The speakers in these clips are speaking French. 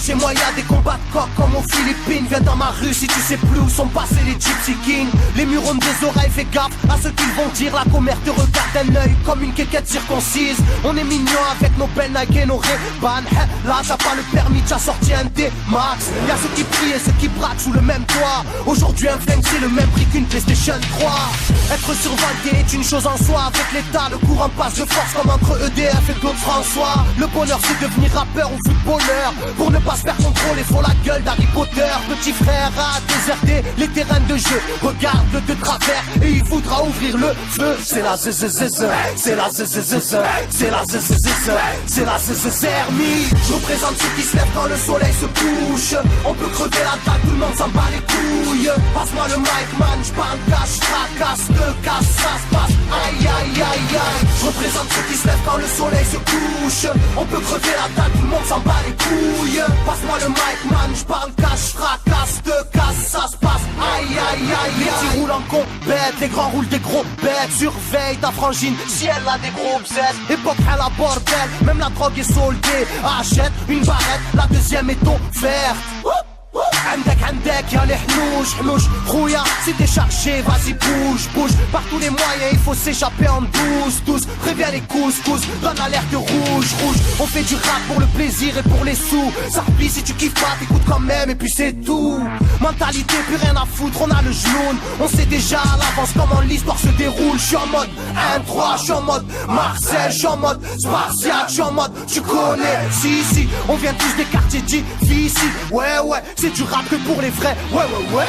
chez moi y'a des combats de coq comme aux Philippines. Viens dans ma rue si tu sais plus où sont passés les Gypsy Kings. Les murs ont des oreilles, fais gaffe à ce qu'ils vont dire. La commère te regarde d'un œil comme une quéquette circoncise. On est mignon avec nos belles Nike et nos Ray-Ban. Là t'as pas le permis, t'as sorti un D-Max. Y'a ceux qui prient et ceux qui braquent sous le même toit. Aujourd'hui un flingue c'est le même prix qu'une PlayStation 3. Être survolté est une chose en soi. Avec l'état le courant passe de force comme entre EDF et Claude François. Le bonheur c'est devenir rappeur ou footballeur. Pour ne pas se faire contrôler faut la gueule d'Harry Potter. Petit frère a déserté les terrains de jeu. Regarde-le de travers et il voudra ouvrir le feu. C'est la zzzz, c'est la zzzz, c'est la zzzz, c'est la zzzermie. Je représente ceux qui se lèvent quand le soleil se couche. On peut crever la dalle, tout le monde s'en bat les couilles. Passe-moi le mic man, j'parle cache, fracasse, te casse, ça se passe. Aïe aïe aïe aïe. Je représente ceux qui se lèvent quand le soleil se couche. On peut crever la dalle, tout le monde s'en bat les couilles. Passe-moi le mic man, j'parle cache, fracasse, te casse, ça se passe. Aïe aïe aïe. Les petits roulent en compète, les grands roulent des gros bêtes. Surveille ta frangine si elle a des gros bzètes. Époque à la bordel, même la drogue est soldée. Achète une barrette, la deuxième est offerte. عندك يا الحنوش حنوش خويا si t'es chargé vas-y bouge par tous les moyens il faut s'échapper en douce préviens les couscous donne l'alerte rouge on fait du rap pour le plaisir et pour les sous ça replie si tu kiffes pas t'écoutes quand même et puis c'est tout mentalité plus rien à foutre on a le genou on sait déjà à l'avance comment l'histoire se déroule je suis en mode 1-3 je suis en mode Marcel je suis en mode Spartiate je suis en mode tu connais si on vient tous des quartiers difficiles ouais c'est du rap que pour les vrais, ouais.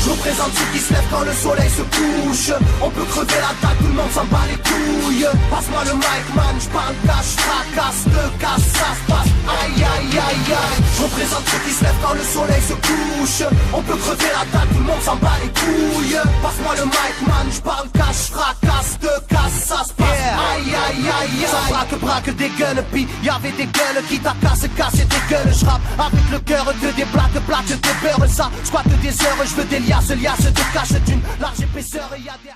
Je représente ceux qui se lèvent quand le soleil se couche. On peut crever la dalle, tout le monde s'en bat les couilles. Passe-moi le mic man, j'parle cache, fracasse, te casse, ça se passe. Aïe aïe aïe aïe. Je représente ceux qui se lèvent quand le soleil se couche. On peut crever la dalle, tout le monde s'en bat les couilles. Passe-moi le mic man, j'parle cache, fracasse, te casse, ça se passe. Aïe aïe aïe aïe. Ça braque des gueules, pis y'avait des gueules qui t'a cassé des gueules. J'rappe avec le cœur de des blagues, plaques de beurre. Ça squatte des heures, je veux des liasses de cache d'une large épaisseur. Y'a des